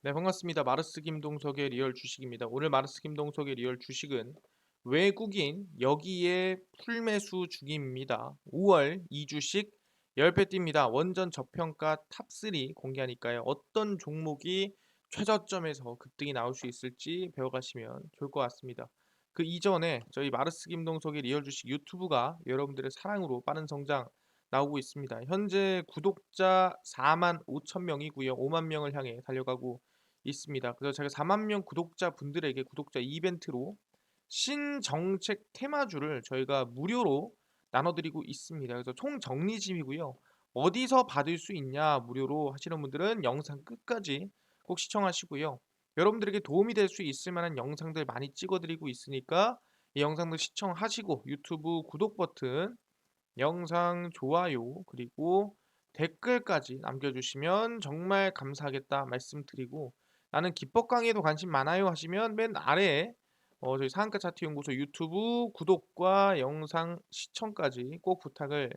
네, 반갑습니다. 마르스 김동석의 리얼 주식입니다. 오늘 마르스 김동석의 리얼 주식은 외국인 여기에 풀매수 중입니다. 5월 2주씩 10배 뜁니다. 원전 저평가 탑3 공개하니까요. 어떤 종목이 최저점에서 급등이 나올 수 있을지 배워가시면 좋을 것 같습니다. 그 이전에 저희 마르스 김동석의 리얼 주식 유튜브가 여러분들의 사랑으로 빠른 성장 나오고 있습니다. 현재 구독자 4만 5천 명이고요. 5만 명을 향해 달려가고 있습니다. 그래서 제가 4만 명 구독자 분들에게 구독자 이벤트로 신정책 테마주를 저희가 무료로 나눠드리고 있습니다. 그래서 총 정리집이고요. 어디서 받을 수 있냐 무료로 하시는 분들은 영상 끝까지 꼭 시청하시고요. 여러분들에게 도움이 될 수 있을 만한 영상들 많이 찍어드리고 있으니까 이 영상들 시청하시고 유튜브 구독 버튼, 영상 좋아요 그리고 댓글까지 남겨주시면 정말 감사하겠다 말씀드리고, 나는 기법 강의에도 관심 많아요 하시면 맨 아래에 저희 상한가 차트 연구소 유튜브 구독과 영상 시청까지 꼭 부탁을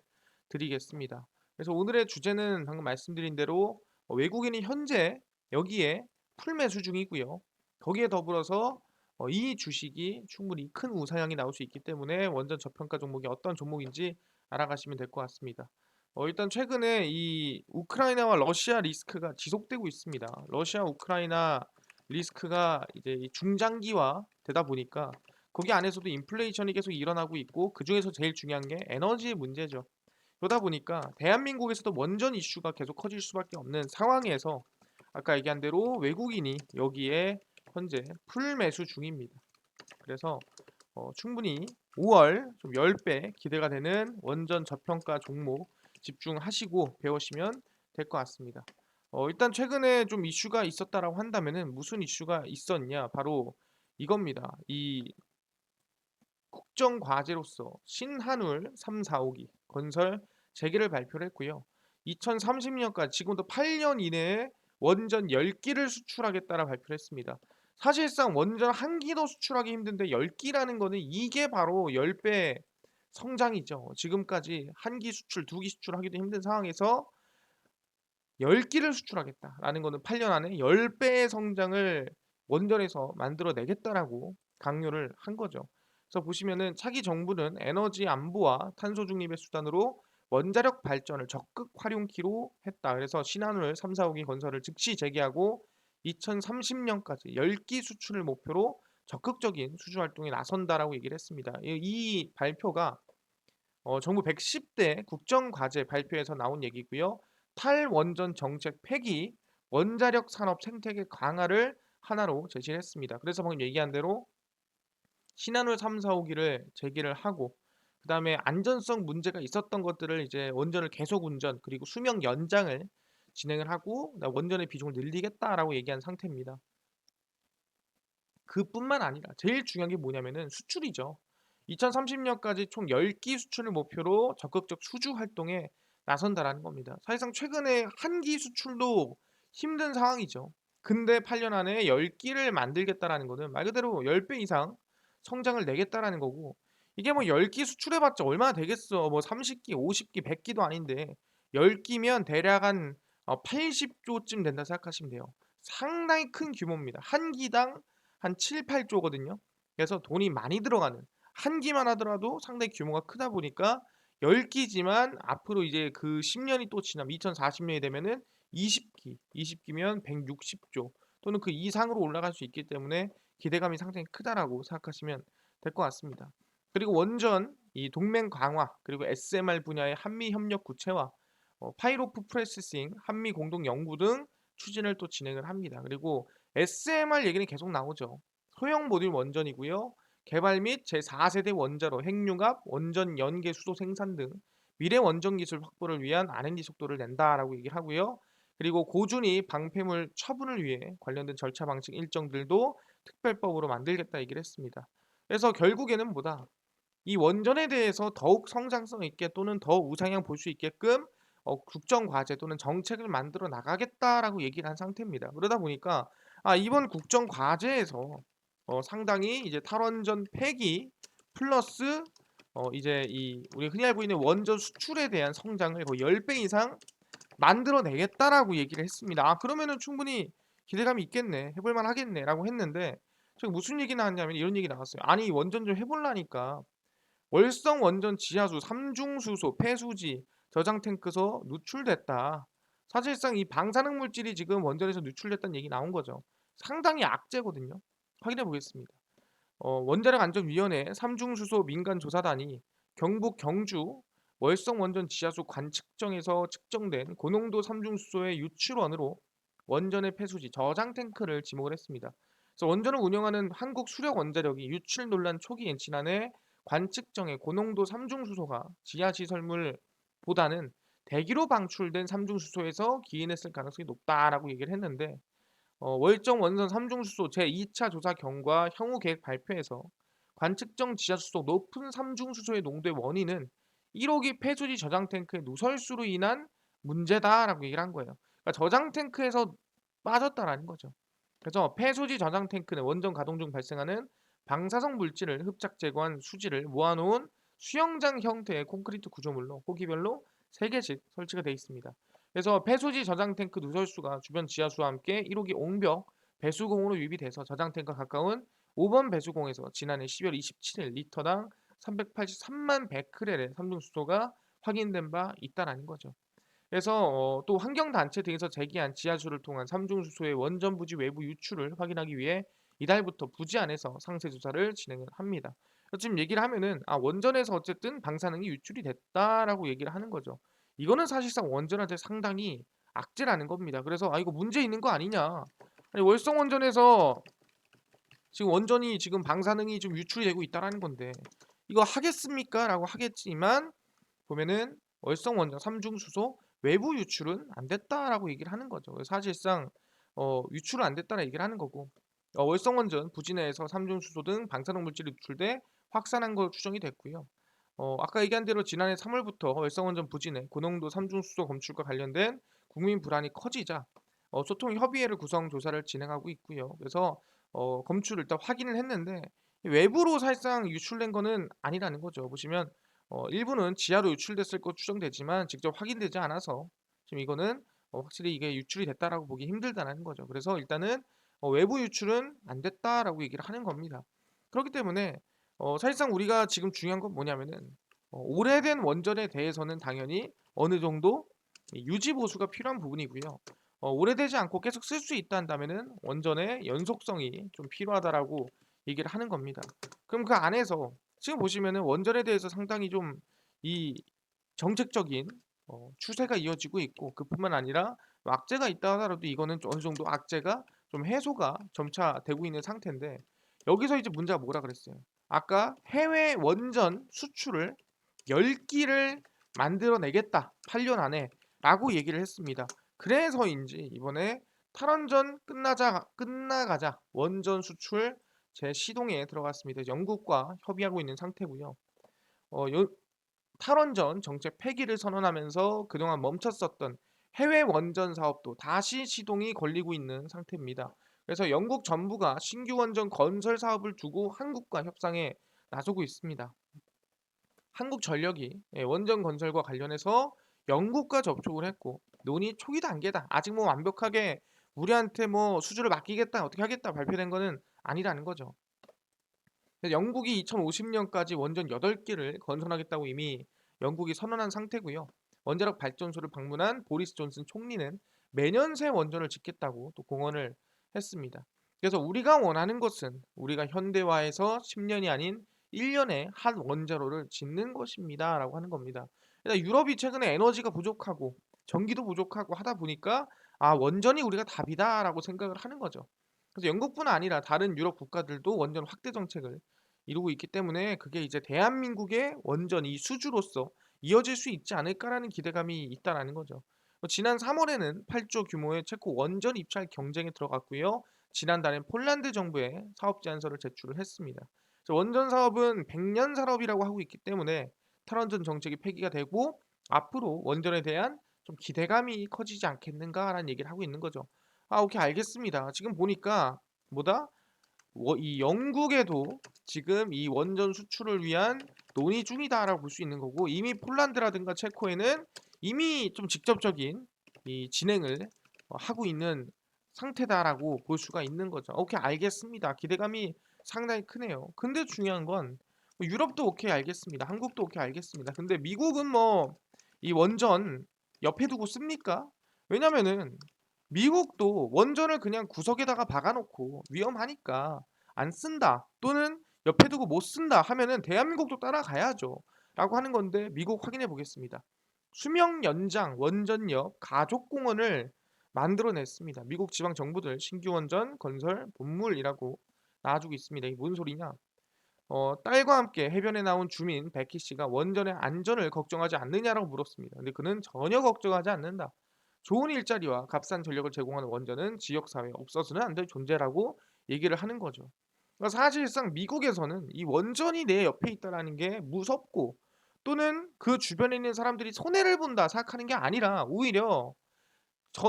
드리겠습니다. 그래서 오늘의 주제는 방금 말씀드린 대로 외국인이 현재 여기에 풀매수 중이고요. 거기에 더불어서 이 주식이 충분히 큰 우상향이 나올 수 있기 때문에 원전 저평가 종목이 어떤 종목인지 알아가시면 될 것 같습니다. 일단 최근에 이 우크라이나와 러시아 리스크가 지속되고 있습니다. 러시아 우크라이나 리스크가 이제 이 중장기화 되다 보니까 거기 안에서도 인플레이션이 계속 일어나고 있고, 그 중에서 제일 중요한 게 에너지의 문제죠. 그러다 보니까 대한민국에서도 원전 이슈가 계속 커질 수밖에 없는 상황에서 아까 얘기한 대로 외국인이 여기에 현재 풀 매수 중입니다. 그래서 충분히 5월 좀 10배 기대가 되는 원전 저평가 종목 집중하시고 배우시면 될 것 같습니다. 일단 최근에 좀 이슈가 있었다라고 한다면은 무슨 이슈가 있었냐? 바로 이겁니다. 이 국정 과제로서 신한울 3, 4호기 건설 재개를 발표를 했고요. 2030년까지 지금부터 8년 이내에 원전 10기를 수출하겠다라 발표를 했습니다. 사실상 원전 한 기도 수출하기 힘든데 10기라는 거는 이게 바로 10배 성장이죠. 지금까지 한 기 수출, 두 기 수출하기도 힘든 상황에서 10기를 수출하겠다라는 거는 8년 안에 10배의 성장을 원전에서 만들어내겠다라고 강요를 한 거죠. 그래서 보시면은 차기 정부는 에너지 안보와 탄소 중립의 수단으로 원자력 발전을 적극 활용키로 했다. 그래서 신한울 3, 4호기 건설을 즉시 재개하고 2030년까지 10기 수출을 목표로 적극적인 수주 활동에 나선다라고 얘기를 했습니다. 이 발표가 정부 110대 국정과제 발표에서 나온 얘기고요. 탈원전 정책 폐기, 원자력 산업 생태계 강화를 하나로 제시를 했습니다. 그래서 방금 얘기한 대로 신한울 3, 4호기를 재개를 하고, 그다음에 안전성 문제가 있었던 것들을 이제 원전을 계속 운전 그리고 수명 연장을 진행을 하고 원전의 비중을 늘리겠다라고 얘기한 상태입니다. 그뿐만 아니라 제일 중요한 게 뭐냐면은 수출이죠. 2030년까지 총 10기 수출을 목표로 적극적 수주 활동에 나선다라는 겁니다. 사실상 최근에 한 기 수출도 힘든 상황이죠. 근데 8년 안에 10기를 만들겠다라는 거는 말 그대로 10배 이상 성장을 내겠다라는 거고, 이게 뭐 10기 수출해봤자 얼마나 되겠어. 뭐 30기, 50기, 100기도 아닌데 10기면 대략 한 80조쯤 된다 생각하시면 돼요. 상당히 큰 규모입니다. 한 기당 한 7, 8조거든요. 그래서 돈이 많이 들어가는, 한 기만 하더라도 상당히 규모가 크다 보니까 10기지만 앞으로 이제 그 10년이 또 지나면 2040년이 되면은 20기, 20기면 160조 또는 그 이상으로 올라갈 수 있기 때문에 기대감이 상당히 크다라고 생각하시면 될 것 같습니다. 그리고 원전 이 동맹 강화 그리고 SMR 분야의 한미 협력 구체화, 파이로프 프로세싱, 한미 공동 연구 등 추진을 또 진행을 합니다. 그리고 SMR 얘기는 계속 나오죠. 소형 모듈 원전이고요. 개발 및 제4세대 원자로 핵융합, 원전 연계 수소 생산 등 미래 원전 기술 확보를 위한 R&D 속도를 낸다라고 얘기를 하고요. 그리고 고준위 방패물 처분을 위해 관련된 절차 방식 일정들도 특별법으로 만들겠다 얘기를 했습니다. 그래서 결국에는 뭐다? 이 원전에 대해서 더욱 성장성 있게 또는 더 우상향 볼 수 있게끔 국정 과제 또는 정책을 만들어 나가겠다라고 얘기를 한 상태입니다. 그러다 보니까 이번 국정 과제에서 상당히 이제 탈원전 폐기 플러스 이제 이 우리 흔히 알고 있는 원전 수출에 대한 성장을 거의 10배 이상 만들어내겠다라고 얘기를 했습니다. 그러면은 충분히 기대감이 있겠네. 해볼 만하겠네.'라고 했는데 지금 무슨 얘기 나왔냐면 이런 얘기 나왔어요. "아니 원전 좀 해 볼라니까 월성 원전 지하수 3중 수소 폐수지 저장 탱크서 누출됐다." 사실상 이 방사능 물질이 지금 원전에서 누출됐다는 얘기 나온 거죠. 상당히 악재거든요. 확인해 보겠습니다. 원자력안전위원회 삼중수소 민간조사단이 경북 경주 월성 원전 지하수 관측정에서 측정된 고농도 삼중수소의 유출원으로 원전의 폐수지 저장 탱크를 지목을 했습니다. 그래서 원전을 운영하는 한국수력원자력이 유출 논란 초기인 지난해 관측정의 고농도 삼중수소가 지하시설물보다는 대기로 방출된 삼중수소에서 기인했을 가능성이 높다라고 얘기를 했는데 월정 원전 삼중수소 제2차 조사 경과 향후 계획 발표에서 관측정 지하수소 높은 삼중수소의 농도의 원인은 1호기 폐수지 저장 탱크의 누설수로 인한 문제다라고 얘기를 한 거예요. 그러니까 저장 탱크에서 빠졌다라는 거죠. 그래서 폐수지 저장 탱크는 원전 가동 중 발생하는 방사성 물질을 흡착 제거한 수지를 모아놓은 수영장 형태의 콘크리트 구조물로 호기별로 3개씩 설치가 되어 있습니다. 그래서 폐수지 저장 탱크 누설수가 주변 지하수와 함께 1호기 옹벽 배수공으로 유입이 돼서 저장 탱크가 가까운 5번 배수공에서 지난해 12월 27일 리터당 383만 베크렐의 삼중수소가 확인된 바 있다라는 거죠. 그래서 또 환경단체 등에서 제기한 지하수를 통한 삼중수소의 원전 부지 외부 유출을 확인하기 위해 이달부터 부지 안에서 상세 조사를 진행을 합니다. 그래서 지금 얘기를 하면은 원전에서 어쨌든 방사능이 유출이 됐다라고 얘기를 하는 거죠. 이거는 사실상 원전한테 상당히 악재라는 겁니다. 그래서 이거 문제 있는 거 아니냐? 아니 월성 원전에서 지금 원전이 지금 방사능이 좀 유출이 되고 있다라는 건데 이거 하겠습니까?라고 하겠지만 보면은 월성 원전 삼중수소 외부 유출은 안 됐다라고 얘기를 하는 거죠. 사실상 유출은 안 됐다는 얘기를 하는 거고 월성 원전 부지 내에서 삼중수소 등 방사능 물질이 유출돼 확산한 걸 추정이 됐고요. 아까 얘기한 대로 지난해 3월부터 월성 원전 부지 내 고농도 삼중수소 검출과 관련된 국민 불안이 커지자 소통 협의회를 구성 조사를 진행하고 있고요. 그래서 검출을 일단 확인을 했는데 외부로 사실상 유출된 거는 아니라는 거죠. 보시면 일부는 지하로 유출됐을 것 추정되지만 직접 확인되지 않아서 지금 이거는 확실히 이게 유출이 됐다라고 보기 힘들다는 거죠. 그래서 일단은 외부 유출은 안 됐다라고 얘기를 하는 겁니다. 그렇기 때문에 사실상 우리가 지금 중요한 건 뭐냐면은 오래된 원전에 대해서는 당연히 어느 정도 유지 보수가 필요한 부분이고요. 오래되지 않고 계속 쓸 수 있다 한다면은 원전의 연속성이 좀 필요하다라고 얘기를 하는 겁니다. 그럼 그 안에서 지금 보시면은 원전에 대해서 상당히 좀 이 정책적인 추세가 이어지고 있고 그뿐만 아니라 악재가 있다 하더라도 이거는 좀 어느 정도 악재가 좀 해소가 점차 되고 있는 상태인데 여기서 이제 문제가 뭐라 그랬어요? 아까 해외 원전 수출을 10기를 만들어내겠다. 8년 안에 라고 얘기를 했습니다. 그래서인지 이번에 탈원전 끝나가자 원전 수출 재시동에 들어갔습니다. 영국과 협의하고 있는 상태고요. 탈원전 정책 폐기를 선언하면서 그동안 멈췄었던 해외 원전 사업도 다시 시동이 걸리고 있는 상태입니다. 그래서 영국 정부가 신규 원전 건설 사업을 두고 한국과 협상에 나서고 있습니다. 한국전력이 원전 건설과 관련해서 영국과 접촉을 했고 논의 초기 단계다. 아직 뭐 완벽하게 우리한테 뭐 수주를 맡기겠다, 어떻게 하겠다 발표된 거는 아니라는 거죠. 영국이 2050년까지 원전 8개를 건설하겠다고 이미 영국이 선언한 상태고요. 원자력 발전소를 방문한 보리스 존슨 총리는 매년 새 원전을 짓겠다고 또 공언을 했습니다. 그래서 우리가 원하는 것은 우리가 현대화해서 10년이 아닌 1년에 한 원자로를 짓는 것입니다라고 하는 겁니다. 그래서 유럽이 최근에 에너지가 부족하고 전기도 부족하고 하다 보니까 원전이 우리가 답이다라고 생각을 하는 거죠. 그래서 영국뿐 아니라 다른 유럽 국가들도 원전 확대 정책을 이루고 있기 때문에 그게 이제 대한민국의 원전 이 수주로서 이어질 수 있지 않을까라는 기대감이 있다라는 거죠. 지난 3월에는 8조 규모의 체코 원전 입찰 경쟁에 들어갔고요. 지난달엔 폴란드 정부에 사업 제안서를 제출을 했습니다. 원전 사업은 100년 산업이라고 하고 있기 때문에 탈원전 정책이 폐기가 되고 앞으로 원전에 대한 좀 기대감이 커지지 않겠는가라는 얘기를 하고 있는 거죠. 오케이 알겠습니다. 지금 보니까 뭐다? 이 영국에도 지금 이 원전 수출을 위한 논의 중이다라고 볼 수 있는 거고 이미 폴란드라든가 체코에는 이미 좀 직접적인 이 진행을 하고 있는 상태다라고 볼 수가 있는 거죠. 오케이, 알겠습니다. 기대감이 상당히 크네요. 근데 중요한 건뭐 유럽도 오케이 알겠습니다. 한국도 오케이 알겠습니다. 근데 미국은 뭐 이 원전 옆에 두고 씁니까? 왜냐면은 미국도 원전을 그냥 구석에다가 박아놓고 위험하니까 안 쓴다 또는 옆에 두고 못 쓴다 하면은 대한민국도 따라가야죠 라고 하는 건데, 미국 확인해 보겠습니다. 수명 연장 원전역 가족공원을 만들어냈습니다. 미국 지방 정부들 신규 원전 건설 본물이라고 놔주고 있습니다. 이게 뭔 소리냐? 딸과 함께 해변에 나온 주민 베키 씨가 원전의 안전을 걱정하지 않느냐라고 물었습니다. 근데 그는 전혀 걱정하지 않는다. 좋은 일자리와 값싼 전력을 제공하는 원전은 지역 사회에 없어서는 안 될 존재라고 얘기를 하는 거죠. 그러니까 사실상 미국에서는 이 원전이 내 옆에 있다라는 게 무섭고 또는 그 주변에 있는 사람들이 손해를 본다 생각하는 게 아니라 오히려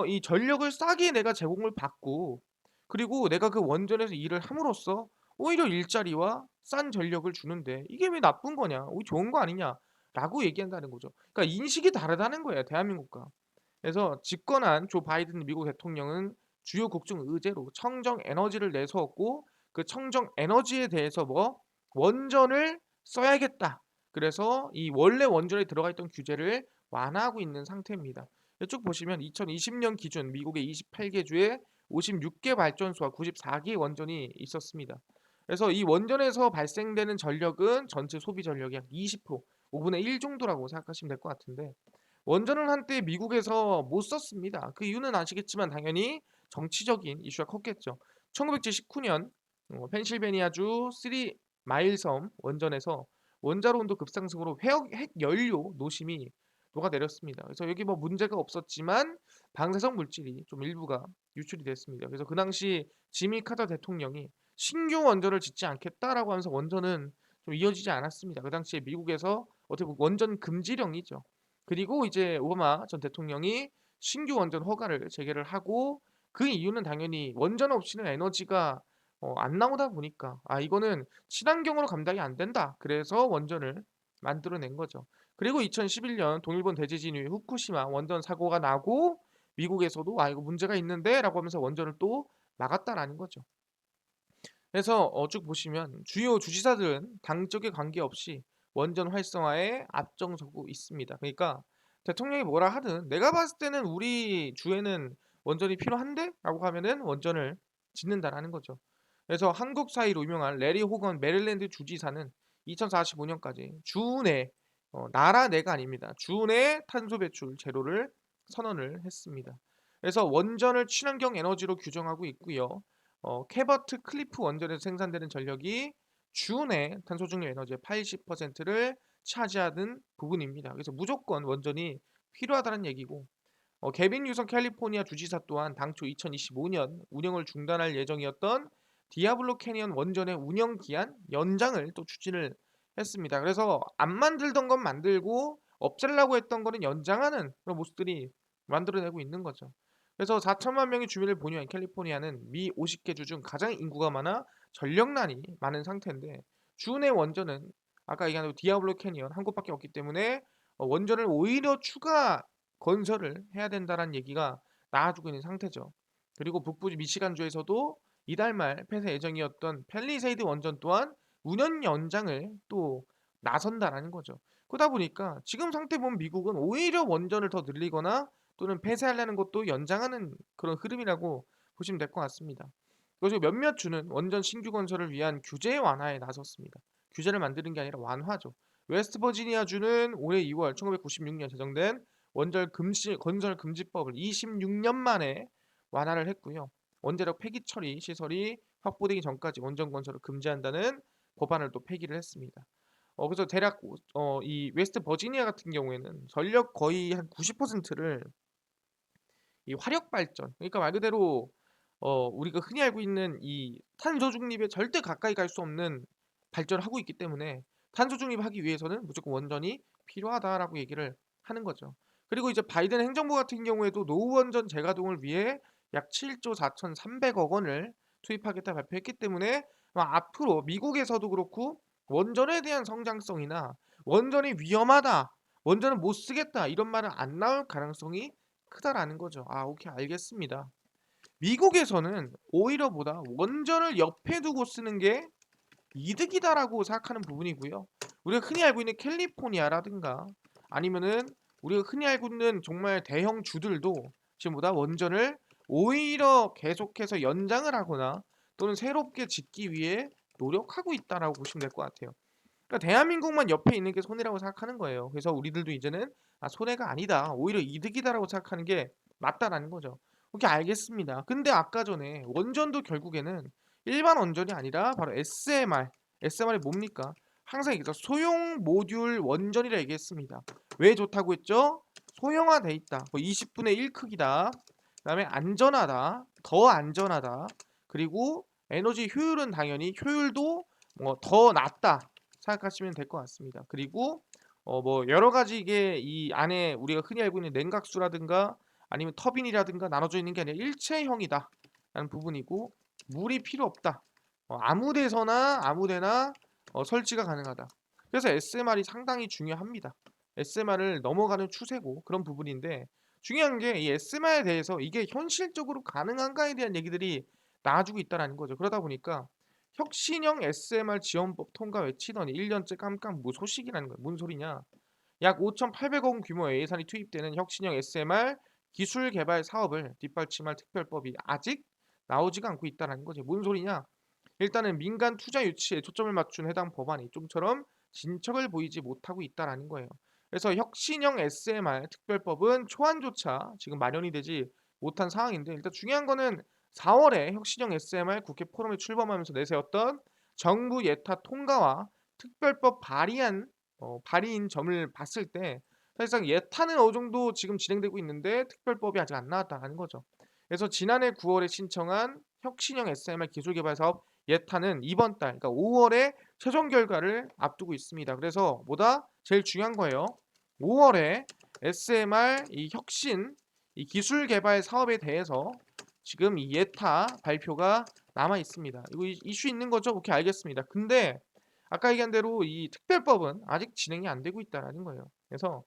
이 전력을 싸게 내가 제공을 받고 그리고 내가 그 원전에서 일을 함으로써 오히려 일자리와 싼 전력을 주는데 이게 왜 나쁜 거냐? 오히려 좋은 거 아니냐라고 얘기한다는 거죠. 그러니까 인식이 다르다는 거예요, 대한민국과. 그래서 집권한 조 바이든 미국 대통령은 주요 국중 의제로 청정 에너지를 내세웠고 그 청정 에너지에 대해서 뭐 원전을 써야겠다. 그래서 이 원래 원전에 들어가 있던 규제를 완화하고 있는 상태입니다. 쭉 보시면 2020년 기준 미국의 28개 주에 56개 발전소와 94개 원전이 있었습니다. 그래서 이 원전에서 발생되는 전력은 전체 소비 전력의 약 20%, 5분의 1 정도라고 생각하시면 될 것 같은데, 원전을 한때 미국에서 못 썼습니다. 그 이유는 아시겠지만 당연히 정치적인 이슈가 컸겠죠. 1979년 펜실베니아주 3 마일섬 원전에서 원자로 온도 급상승으로 핵 연료 노심이 녹아내렸습니다. 그래서 여기 뭐 문제가 없었지만 방사성 물질이 좀 일부가 유출이 됐습니다. 그래서 그 당시 지미 카터 대통령이 신규 원전을 짓지 않겠다라고 하면서 원전은 좀 이어지지 않았습니다. 그 당시에 미국에서 어떻게 보면 원전 금지령이죠. 그리고 이제 오바마 전 대통령이 신규 원전 허가를 재개를 하고, 그 이유는 당연히 원전 없이는 에너지가 안 나오다 보니까 이거는 친환경으로 감당이 안 된다. 그래서 원전을 만들어낸 거죠. 그리고 2011년 동일본 대지진 이후에 후쿠시마 원전 사고가 나고 미국에서도 이거 문제가 있는데라고 하면서 원전을 또 막았다라는 거죠. 그래서 쭉 보시면 주요 주지사들은 당적에 관계없이 원전 활성화에 앞장서고 있습니다. 그러니까 대통령이 뭐라 하든 내가 봤을 때는 우리 주에는 원전이 필요한데? 라고 하면은 원전을 짓는다라는 거죠. 그래서 한국 사이로 유명한 레리 호건 메릴랜드 주지사는 2045년까지 주내 나라 내가 아닙니다. 주내 탄소 배출 제로를 선언을 했습니다. 그래서 원전을 친환경 에너지로 규정하고 있고요. 캐버트 클리프 원전에서 생산되는 전력이 주내 탄소 중립 에너지의 80%를 차지하는 부분입니다. 그래서 무조건 원전이 필요하다는 얘기고, 개빈 뉴섬 캘리포니아 주지사 또한 당초 2025년 운영을 중단할 예정이었던 디아블로 캐니언 원전의 운영 기한 연장을 또 추진을 했습니다. 그래서 안 만들던 건 만들고 없애려고 했던 거는 연장하는 그런 모습들이 만들어내고 있는 거죠. 그래서 4천만 명의 주민을 보유한 캘리포니아는 미 50개 주 중 가장 인구가 많아 전력난이 많은 상태인데, 주 내 원전은 아까 얘기한 대로 디아블로 캐니언 한 곳밖에 없기 때문에 원전을 오히려 추가 건설을 해야 된다는 얘기가 나와주고 있는 상태죠. 그리고 북부 미시간주에서도 이달 말 폐쇄 예정이었던 팰리세이드 원전 또한 운영 연장을 또 나선다라는 거죠. 그러다 보니까 지금 상태 보면 미국은 오히려 원전을 더 늘리거나 또는 폐쇄하려는 것도 연장하는 그런 흐름이라고 보시면 될 것 같습니다. 그래서 몇몇 주는 원전 신규 건설을 위한 규제 완화에 나섰습니다. 규제를 만드는 게 아니라 완화죠. 웨스트 버지니아 주는 올해 2월 1996년 제정된 건설 금지법을 26년 만에 완화를 했고요. 원자력 폐기 처리 시설이 확보되기 전까지 원전 건설을 금지한다는 법안을 또 폐기를 했습니다. 그래서 대략 이 웨스트 버지니아 같은 경우에는 전력 거의 한 90%를 이 화력 발전, 그러니까 말 그대로 우리가 흔히 알고 있는 이 탄소 중립에 절대 가까이 갈 수 없는 발전을 하고 있기 때문에 탄소 중립하기 위해서는 무조건 원전이 필요하다라고 얘기를 하는 거죠. 그리고 이제 바이든 행정부 같은 경우에도 노후 원전 재가동을 위해 약 7조 4,300억 원을 투입하겠다 발표했기 때문에 아마 앞으로 미국에서도 그렇고 원전에 대한 성장성이나 원전이 위험하다, 원전은 못 쓰겠다 이런 말은 안 나올 가능성이 크다라는 거죠. 오케이 알겠습니다. 미국에서는 오히려보다 원전을 옆에 두고 쓰는 게 이득이다라고 생각하는 부분이고요. 우리가 흔히 알고 있는 캘리포니아라든가 아니면은 우리가 흔히 알고 있는 정말 대형 주들도 지금보다 원전을 오히려 계속해서 연장을 하거나 또는 새롭게 짓기 위해 노력하고 있다라고 보시면 될 것 같아요. 그러니까 대한민국만 옆에 있는 게 손해라고 생각하는 거예요. 그래서 우리들도 이제는 손해가 아니다. 오히려 이득이다라고 생각하는 게 맞다라는 거죠. 오케이, 알겠습니다. 근데 아까 전에 원전도 결국에는 일반 원전이 아니라 바로 SMR. SMR이 뭡니까? 항상 얘기죠. 소형 모듈 원전이라 얘기했습니다. 왜 좋다고 했죠? 소형화돼 있다. 뭐 20분의 1 크기다. 그다음에 안전하다. 더 안전하다. 그리고 에너지 효율은 당연히 효율도 뭐 더 낮다. 생각하시면 될 것 같습니다. 그리고 뭐 여러 가지 이게 이 안에 우리가 흔히 알고 있는 냉각수라든가 아니면 터빈이라든가 나눠져 있는 게 아니라 일체형이다라는 부분이고 물이 필요 없다. 아무 데서나 아무 데나 설치가 가능하다. 그래서 SMR이 상당히 중요합니다. SMR을 넘어가는 추세고 그런 부분인데 중요한 게 이 SMR에 대해서 이게 현실적으로 가능한가에 대한 얘기들이 나와주고 있다는 거죠. 그러다 보니까 혁신형 SMR 지원법 통과 외치더니 1년째 깜깜무소식이라는 거예요. 뭔 소리냐? 약 5,800억 원 규모의 예산이 투입되는 혁신형 SMR 기술 개발 사업을 뒷받침할 특별법이 아직 나오지가 않고 있다는 거죠. 뭔 소리냐? 일단은 민간 투자 유치에 초점을 맞춘 해당 법안이 좀처럼 진척을 보이지 못하고 있다는 거예요. 그래서 혁신형 SMR 특별법은 초안조차 지금 마련이 되지 못한 상황인데 일단 중요한 거는 4월에 혁신형 SMR 국회 포럼에 출범하면서 내세웠던 정부 예타 통과와 특별법 발의인 점을 봤을 때 사실상 예타는 어느 정도 지금 진행되고 있는데 특별법이 아직 안 나왔다는 거죠. 그래서 지난해 9월에 신청한 혁신형 SMR 기술개발 사업 예타는 이번 달, 그러니까 5월에 최종 결과를 앞두고 있습니다. 그래서 뭐다? 제일 중요한 거예요. 5월에 SMR 이 혁신 이 기술 개발 사업에 대해서 지금 이 예타 발표가 남아 있습니다. 이거 이슈 있는 거죠? 오케이, 알겠습니다. 근데 아까 얘기한 대로 이 특별법은 아직 진행이 안 되고 있다라는 거예요. 그래서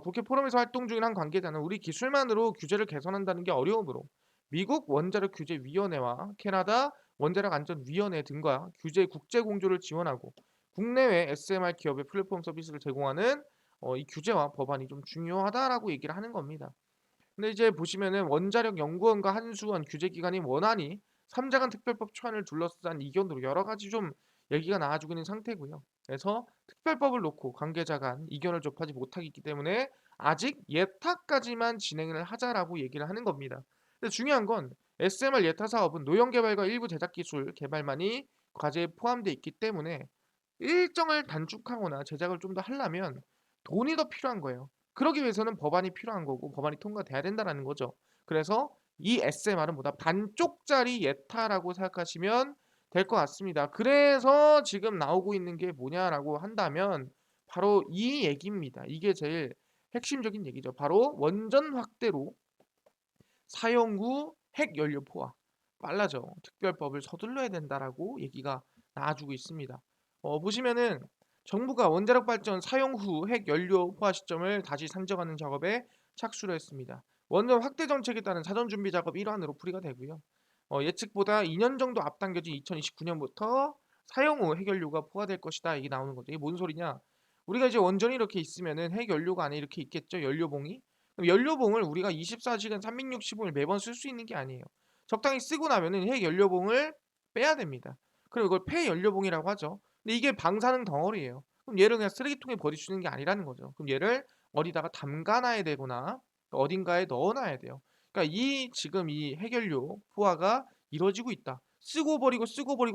국회 포럼에서 활동 중인 한 관계자는 우리 기술만으로 규제를 개선한다는 게 어려우므로 미국 원자력 규제위원회와 캐나다 원자력 안전위원회 등과 규제 국제 공조를 지원하고 국내외 SMR 기업의 플랫폼 서비스를 제공하는 이 규제와 법안이 좀 중요하다라고 얘기를 하는 겁니다. 근데 이제 보시면은 원자력 연구원과 한수원 규제기관인 원안이 3자간 특별법 초안을 둘러싼 이견으로 여러 가지 좀 얘기가 나와주고 있는 상태고요. 그래서 특별법을 놓고 관계자 간 이견을 접하지 못하기 때문에 아직 예타까지만 진행을 하자라고 얘기를 하는 겁니다. 근데 중요한 건 SMR 예타 사업은 노형 개발과 일부 제작 기술 개발만이 과제에 포함되어 있기 때문에 일정을 단축하거나 제작을 좀 더 하려면 돈이 더 필요한 거예요. 그러기 위해서는 법안이 필요한 거고 법안이 통과돼야 된다는 거죠. 그래서 이 SMR은 뭐다? 반쪽짜리 예타라고 생각하시면 될 것 같습니다. 그래서 지금 나오고 있는 게 뭐냐라고 한다면 바로 이 얘기입니다. 이게 제일 핵심적인 얘기죠. 바로 원전 확대로 사용 후 핵연료 포화 빨라져 특별법을 서둘러야 된다라고 얘기가 나와주고 있습니다. 보시면은 정부가 원자력 발전 사용 후 핵연료 포화 시점을 다시 산정하는 작업에 착수를 했습니다. 원전 확대 정책에 따른 사전 준비 작업 일환으로 풀이가 되고요. 예측보다 2년 정도 앞당겨진 2029년부터 사용 후 핵연료가 포화될 것이다. 이게 나오는 거죠. 이게 뭔 소리냐? 우리가 이제 원전이 이렇게 있으면은 핵연료가 안에 이렇게 있겠죠. 연료봉이. 그럼 연료봉을 우리가 24시간 365일 매번 쓸 수 있는 게 아니에요. 적당히 쓰고 나면은 핵연료봉을 빼야 됩니다. 그리고 이걸 폐연료봉이라고 하죠. 근데 이게 방사능 덩어리예요. 그럼 얘를 그냥 쓰레기통에 버릴 수 있는 게 아니라는 거죠. 그럼 얘를 어디다가 담가놔야 되거나 어딘가에 넣어놔야 돼요. 그러니까 이 지금 이 핵연료 포화가 이루어지고 있다. 쓰고 버리고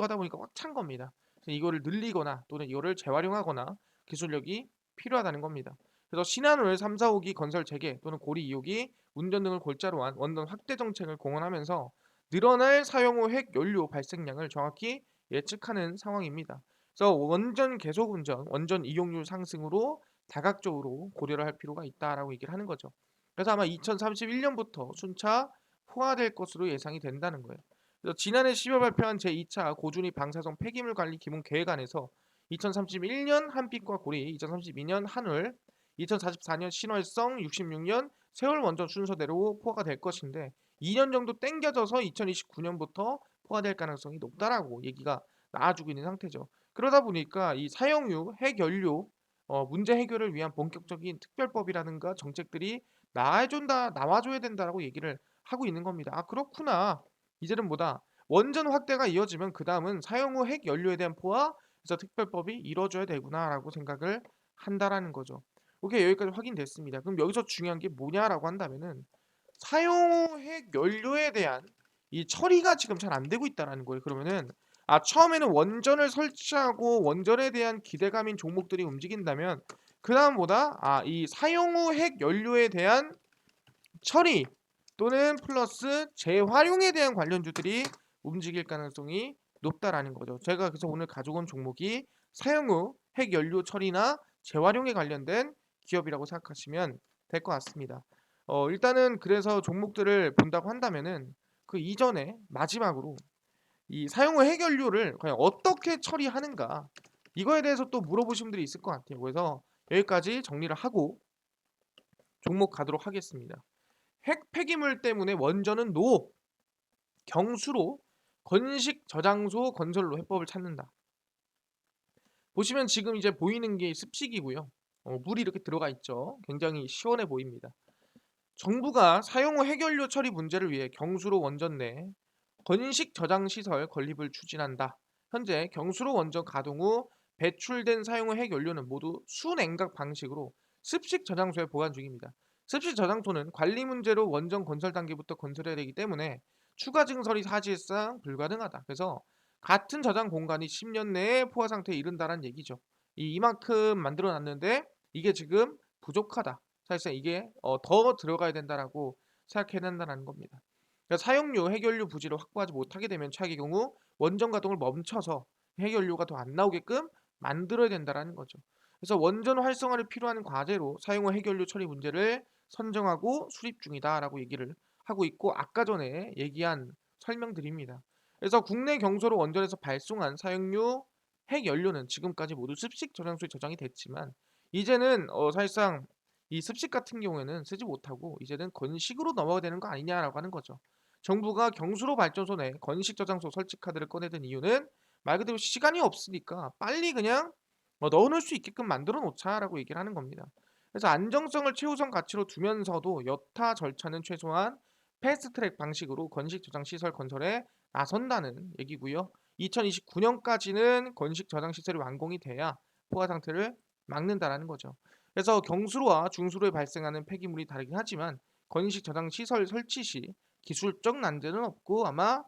하다 보니까 꽉 찬 겁니다. 그래서 이거를 늘리거나 또는 이거를 재활용하거나 기술력이 필요하다는 겁니다. 그래서 신한울 3, 4호기 건설 재개 또는 고리 2호기 운전 등을 골자로 한 원전 확대 정책을 공언하면서 늘어날 사용 후 핵 연료 발생량을 정확히 예측하는 상황입니다. 그래서 원전 계속 운전, 원전 이용률 상승으로 다각적으로 고려를 할 필요가 있다라고 얘기를 하는 거죠. 그래서 아마 2031년부터 순차 포화될 것으로 예상이 된다는 거예요. 그래서 지난해 10월 발표한 제2차 고준위 방사성 폐기물 관리 기본 계획안에서 2031년 한빛과 고리, 2032년 한울, 2044년 신월성, 66년 세월 원전 순서대로 포화가 될 것인데 2년 정도 땡겨져서 2029년부터 포화될 가능성이 높다라고 얘기가 나와주고 있는 상태죠. 그러다 보니까 이 사용유 핵연료 문제 해결을 위한 본격적인 특별법이라든가 정책들이 나와줘야 된다라고 얘기를 하고 있는 겁니다. 아 그렇구나. 이제는 뭐다. 원전 확대가 이어지면 그 다음은 사용 후 핵연료에 대한 포화 그래서 특별법이 이루어져야 되구나라고 생각을 한다라는 거죠. 오케이 여기까지 확인됐습니다. 그럼 여기서 중요한 게 뭐냐라고 한다면은 사용 후 핵연료에 대한 이 처리가 지금 잘 안 되고 있다라는 거예요. 그러면은 처음에는 원전을 설치하고 원전에 대한 기대감인 종목들이 움직인다면 그다음 보다 이 사용 후 핵연료에 대한 처리 또는 플러스 재활용에 대한 관련주들이 움직일 가능성이 높다라는 거죠. 제가 그래서 오늘 가져온 종목이 사용 후 핵연료 처리나 재활용에 관련된 기업이라고 생각하시면 될 것 같습니다. 일단은 그래서 종목들을 본다고 한다면은 그 이전에 마지막으로 이 사용 후 핵연료를 과연 어떻게 처리하는가 이거에 대해서 또 물어보신 분들이 있을 것 같아요. 그래서 여기까지 정리를 하고 종목 가도록 하겠습니다. 핵 폐기물 때문에 원전은 노, 경수로 건식 저장소 건설로 해법을 찾는다. 보시면 지금 이제 보이는 게 습식이고요. 물이 이렇게 들어가 있죠. 굉장히 시원해 보입니다. 정부가 사용 후 핵연료 처리 문제를 위해 경수로 원전 내 건식 저장 시설 건립을 추진한다. 현재 경수로 원전 가동 후 배출된 사용 후 핵연료는 모두 수냉각 방식으로 습식 저장소에 보관 중입니다. 습식 저장소는 관리 문제로 원전 건설 단계부터 건설해야 되기 때문에 추가 증설이 사실상 불가능하다. 그래서 같은 저장 공간이 10년 내에 포화 상태에 이른다는 얘기죠. 이만큼 만들어 놨는데 이게 지금 부족하다. 사실상 이게 더 들어가야 된다라고 생각해야 된다는 겁니다. 그러니까 사용료, 핵연료 부지를 확보하지 못하게 되면 최악의 경우 원전 가동을 멈춰서 핵연료가 더 안 나오게끔 만들어야 된다라는 거죠. 그래서 원전 활성화를 필요한 과제로 사용 후 핵연료 처리 문제를 선정하고 수립 중이다라고 얘기를 하고 있고 아까 전에 얘기한 설명드립니다. 그래서 국내 경소로 원전에서 발송한 사용료 핵연료는 지금까지 모두 습식 저장소에 저장이 됐지만 이제는 사실상 이 습식 같은 경우에는 쓰지 못하고 이제는 건식으로 넘어가야 되는 거 아니냐라고 하는 거죠. 정부가 경수로 발전소 내 건식 저장소 설치 카드를 꺼내든 이유는 말 그대로 시간이 없으니까 빨리 그냥 넣어놓을 수 있게끔 만들어 놓자라고 얘기를 하는 겁니다. 그래서 안정성을 최우선 가치로 두면서도 여타 절차는 최소한 패스트트랙 방식으로 건식 저장 시설 건설에 나선다는 얘기고요. 2029년까지는 건식 저장 시설이 완공이 돼야 포화 상태를 막는다라는 거죠. 그래서 경수로와 중수로에 발생하는 폐기물이 다르긴 하지만 건식 저장 시설 설치 시 기술적 난제는 없고 아마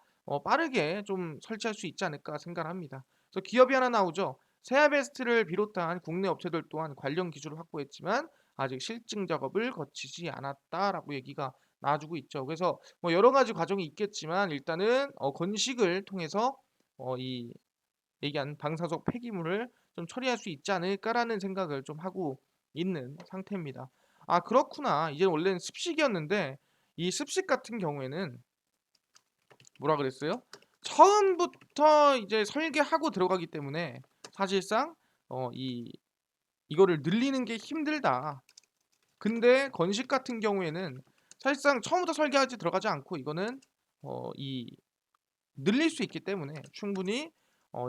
빠르게 좀 설치할 수 있지 않을까 생각합니다. 그래서 기업이 하나 나오죠. 세아베스트를 비롯한 국내 업체들 또한 관련 기술을 확보했지만 아직 실증 작업을 거치지 않았다라고 얘기가 나와주고 있죠. 그래서 뭐 여러 가지 과정이 있겠지만 일단은 건식을 통해서 이 얘기한 방사석 폐기물을 좀 처리할 수 있지 않을까라는 생각을 좀 하고 있는 상태입니다. 아 그렇구나. 이제 원래는 습식이었는데 이 습식 같은 경우에는 뭐라 그랬어요? 처음부터 이제 설계하고 들어가기 때문에 사실상 이거를 늘리는 게 힘들다. 근데 건식 같은 경우에는 사실상 처음부터 설계하지 들어가지 않고 이거는 이 늘릴 수 있기 때문에 충분히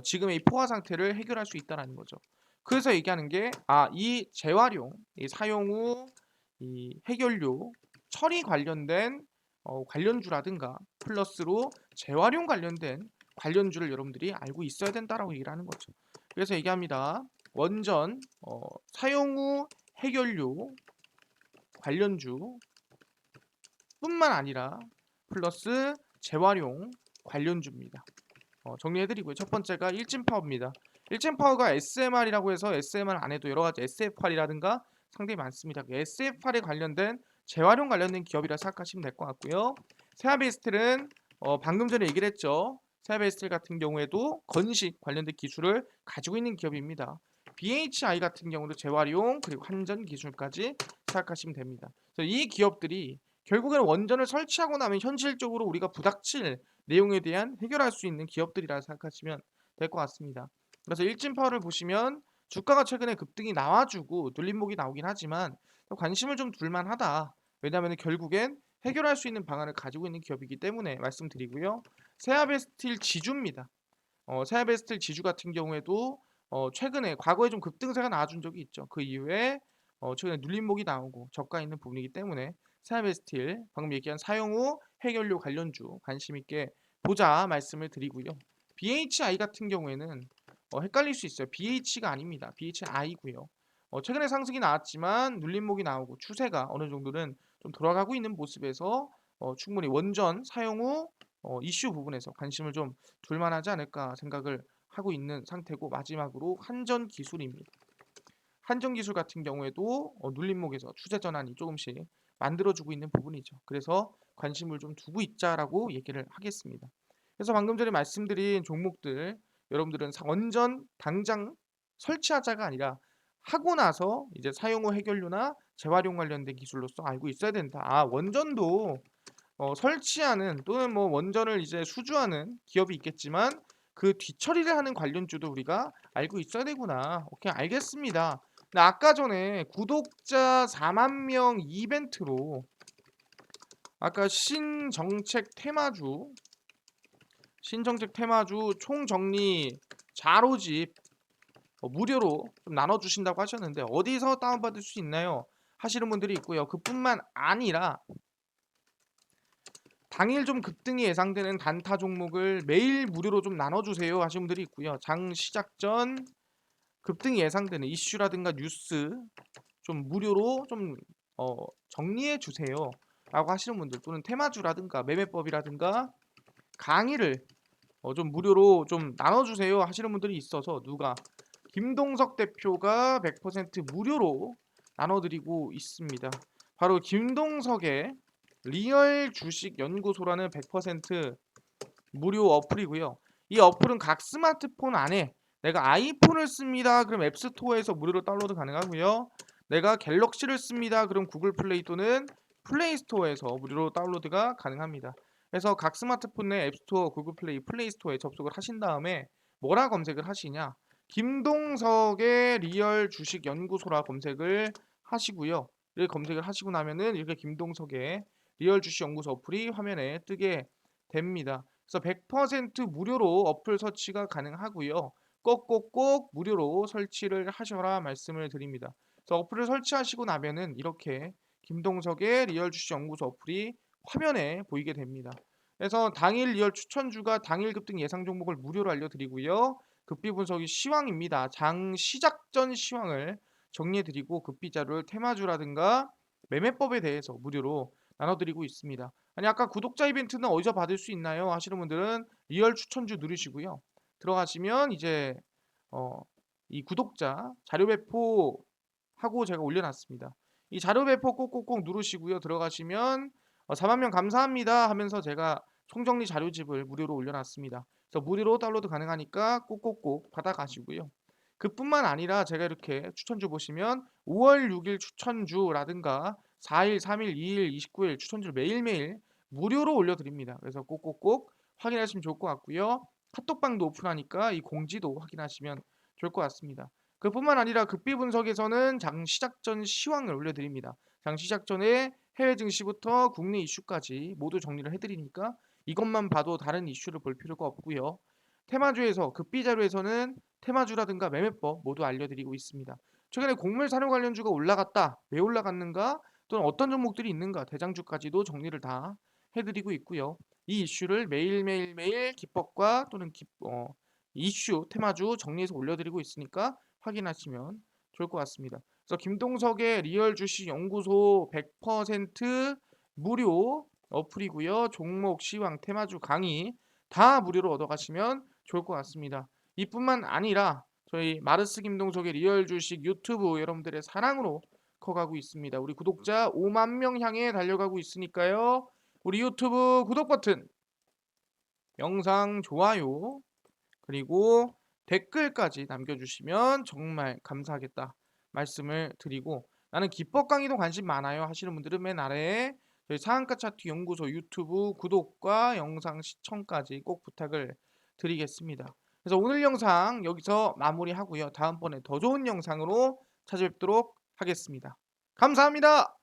지금의 이 포화 상태를 해결할 수 있다는 거죠. 그래서 얘기하는 게 이 재활용, 이 사용 후 이 핵연료 처리 관련된 관련주라든가 플러스로 재활용 관련된 관련주를 여러분들이 알고 있어야 된다라고 얘기를 하는 거죠. 그래서 얘기합니다. 원전 사용 후 핵연료 관련주 뿐만 아니라 플러스 재활용 관련주입니다. 정리해드리고요. 첫 번째가 일진파워입니다. 일진파워가 SMR이라고 해서 SMR 안에도 여러 가지 SFR이라든가 상당히 많습니다. SFR에 관련된 재활용 관련된 기업이라 생각하시면 될 것 같고요. 세아베스텔은 방금 전에 얘기를 했죠. 세아베스텔 같은 경우에도 건식 관련된 기술을 가지고 있는 기업입니다. BHI 같은 경우도 재활용 그리고 환전 기술까지 생각하시면 됩니다. 그래서 이 기업들이 결국에는 원전을 설치하고 나면 현실적으로 우리가 부닥칠 내용에 대한 해결할 수 있는 기업들이라 생각하시면 될 것 같습니다. 그래서 일진파워를 보시면 주가가 최근에 급등이 나와주고 눌림목이 나오긴 하지만 관심을 좀 둘만하다. 왜냐하면 결국엔 해결할 수 있는 방안을 가지고 있는 기업이기 때문에 말씀드리고요. 세아베스틸 지주입니다. 세아베스틸 지주 같은 경우에도 최근에 과거에 좀 급등세가 나와준 적이 있죠. 그 이후에 최근에 눌림목이 나오고 저가 있는 부분이기 때문에 세아베스틸 방금 얘기한 사용 후 해결료 관련주 관심 있게 보자 말씀을 드리고요. BHI 같은 경우에는 헷갈릴 수 있어요. BH가 아닙니다. BHI고요. 최근에 상승이 나왔지만 눌림목이 나오고 추세가 어느 정도는 좀 돌아가고 있는 모습에서 충분히 원전 사용 후 이슈 부분에서 관심을 좀 둘만하지 않을까 생각을 하고 있는 상태고, 마지막으로 한전기술입니다. 한전기술 같은 경우에도 눌림목에서 추세 전환이 조금씩 만들어주고 있는 부분이죠. 그래서 관심을 좀 두고 있자라고 얘기를 하겠습니다. 그래서 방금 전에 말씀드린 종목들 여러분들은 원전 당장 설치하자가 아니라 하고 나서 이제 사용 후 해결료나 재활용 관련된 기술로서 알고 있어야 된다. 원전도 설치하는 또는 뭐 원전을 이제 수주하는 기업이 있겠지만 그 뒤처리를 하는 관련주도 우리가 알고 있어야 되구나. 오케이, 알겠습니다. 근데 아까 전에 구독자 4만 명 이벤트로 아까 신정책 테마주 총정리 자료집 무료로 좀 나눠주신다고 하셨는데 어디서 다운받을 수 있나요? 하시는 분들이 있고요. 그뿐만 아니라 당일 좀 급등이 예상되는 단타 종목을 매일 무료로 좀 나눠주세요 하시는 분들이 있고요. 장 시작 전 급등이 예상되는 이슈라든가 뉴스 좀 무료로 좀 정리해 주세요 라고 하시는 분들, 또는 테마주라든가 매매법이라든가 강의를 좀 무료로 좀 나눠주세요 하시는 분들이 있어서 김동석 대표가 100% 무료로 나눠드리고 있습니다. 바로 김동석의 리얼 주식 연구소라는 100% 무료 어플이고요. 이 어플은 각 스마트폰 안에 내가 아이폰을 씁니다. 그럼 앱스토어에서 무료로 다운로드 가능하고요. 내가 갤럭시를 씁니다. 그럼 구글 플레이 또는 플레이스토어에서 무료로 다운로드가 가능합니다. 그래서 각 스마트폰 내 앱스토어, 구글 플레이, 플레이스토어에 접속을 하신 다음에 뭐라 검색을 하시냐? 김동석의 리얼 주식 연구소라 검색을 하시고요. 이렇게 검색을 하시고 나면은 이렇게 김동석의 리얼 주식 연구소 어플이 화면에 뜨게 됩니다. 그래서 100% 무료로 어플 설치가 가능하고요. 꼭꼭꼭 무료로 설치를 하셔라 말씀을 드립니다. 그래서 어플을 설치하시고 나면은 이렇게 김동석의 리얼 주식 연구소 어플이 화면에 보이게 됩니다. 그래서 당일 리얼 추천주가 당일 급등 예상 종목을 무료로 알려드리고요. 급비 분석이 시황입니다. 장 시작 전 시황을 정리해드리고 급비 자료를 테마주라든가 매매법에 대해서 무료로 나눠드리고 있습니다. 아니 아까 구독자 이벤트는 어디서 받을 수 있나요? 하시는 분들은 리얼 추천주 누르시고요. 들어가시면 이제 이 구독자 자료 배포 하고 제가 올려놨습니다. 이 자료 배포 꼭꼭꼭 누르시고요. 들어가시면 4만 명 감사합니다 하면서 제가 총정리 자료집을 무료로 올려놨습니다. 그래서 무료로 다운로드 가능하니까 꼭꼭꼭 받아가시고요. 그뿐만 아니라 제가 이렇게 추천주 보시면 5월 6일 추천주라든가 4일, 3일, 2일, 29일 추천주를 매일매일 무료로 올려드립니다. 그래서 꼭꼭꼭 확인하시면 좋을 것 같고요. 카톡방도 오픈하니까 이 공지도 확인하시면 좋을 것 같습니다. 그뿐만 아니라 급비 분석에서는 장 시작 전 시황을 올려드립니다. 장 시작 전에 해외 증시부터 국내 이슈까지 모두 정리를 해드리니까 이것만 봐도 다른 이슈를 볼 필요가 없고요. 테마주에서 급비 자료에서는 테마주라든가 매매법 모두 알려드리고 있습니다. 최근에 곡물 사료 관련주가 올라갔다, 왜 올라갔는가, 또는 어떤 종목들이 있는가, 대장주까지도 정리를 다 해드리고 있고요. 이 이슈를 매일 기법과 또는 이슈 테마주 정리해서 올려드리고 있으니까 확인하시면 좋을 것 같습니다. 그래서 김동석의 리얼 주식 연구소 100% 무료 어플이고요. 종목, 시황, 테마주 강의 다 무료로 얻어가시면 좋을 것 같습니다. 이뿐만 아니라 저희 마르스 김동석의 리얼 주식 유튜브 여러분들의 사랑으로 커가고 있습니다. 우리 구독자 5만 명 향해 달려가고 있으니까요. 우리 유튜브 구독 버튼, 영상 좋아요, 그리고 댓글까지 남겨주시면 정말 감사하겠다 말씀을 드리고, 나는 기법 강의도 관심 많아요 하시는 분들은 맨 아래에 저희 상한가 차트 연구소 유튜브 구독과 영상 시청까지 꼭 부탁을 드리겠습니다. 그래서 오늘 영상 여기서 마무리하고요. 다음번에 더 좋은 영상으로 찾아뵙도록 하겠습니다. 감사합니다.